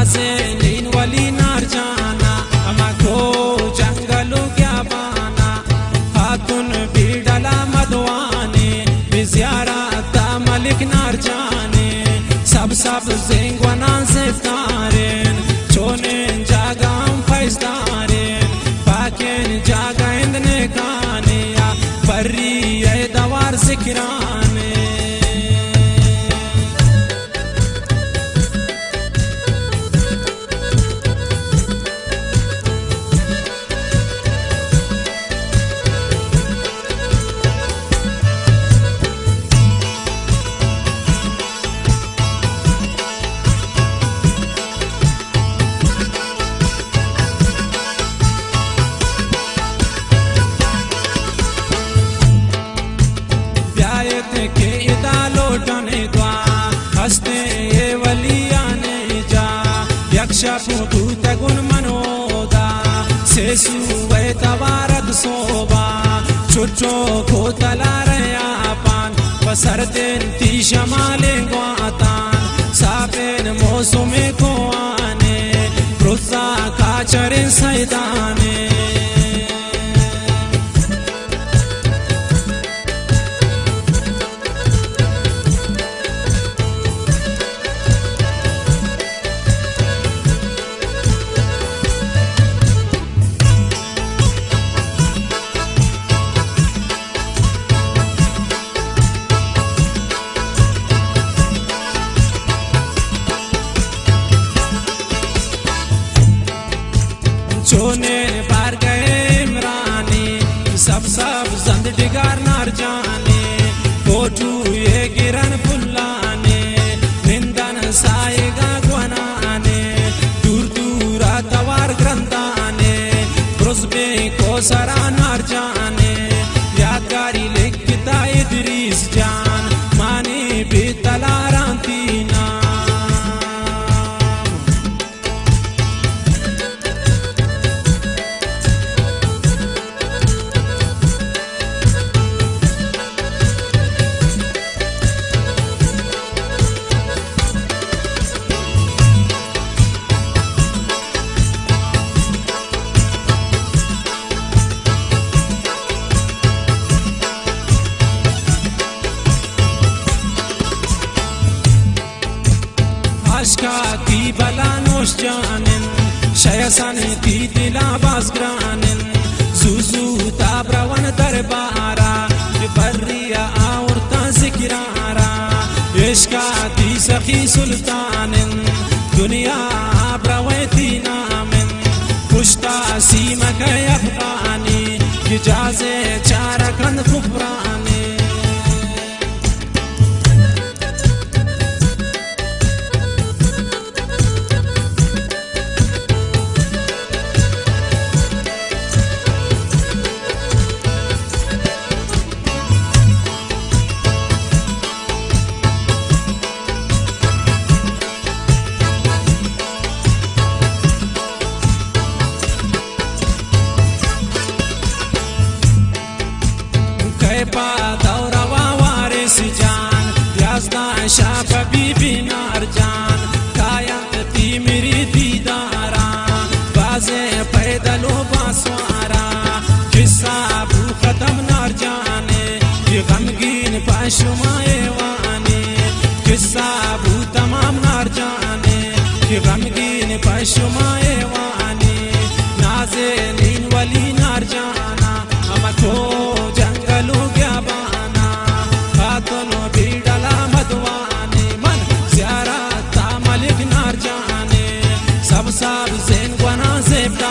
नाज़नीन वली नार जाना हमको जंगलों क्या बाना खातुन भी डला मदवाने बिज़ियारत मलिक नार जाने सब ज़ेंगवना ज़िफ्तारेन चोनेन जागाम फैज़दारेन पाकेन जागा इंदने काने या बर्री ये दवार ज़िक्राने के इदालोटने द्वा हस्ते ये वलियाने जा यक्षा पुतु तगुन मनोदा सेसु वे तवारद सोबा चुचो को तला रया पान बसरतेन ती शमाले ग्वातान सापेन मौसुमे को आने रुजा काचरे सैदाने चोने पार गए इमरानी सब जंद डिगार नार जाने कोटू ये गिरन फुल्लाने निंदन साएगा ग्वनाने दूर दूरा तवार ग्रंथाने ब्रुस्बे को सरा नार जाने यादगारी लिखता इदरीस जान माने बेतला रांतीना आशका की बला नोश जानन शयसन की दिला बाज़ग्रानन जुजू ताब्रवन दरबारा बर्रिया औरता ज़िक्रारा इश्का ती सखी सुल्तानन दुनिया ब्रवैती नामन पुश्ता सीमा के अफगानी इजाज़े चारकंद खुफराने शाप बीबी नार जान कायत ती मेरी दीदारा बाजे पैदलो बासवारा किस्सा भू खत्म नार जाने ये गमगीन पाशुमाए वाने किस्सा भू तमाम नार जाने ये गमगीन पाशुमाए वाने नाज़नीन वली नार जाना हमको जंगलों क्या बाना खातुन भी डला मदवाने मन ज़ियारत मलिक नार जाने सब ज़ेंगवना ज़िफ्तारेन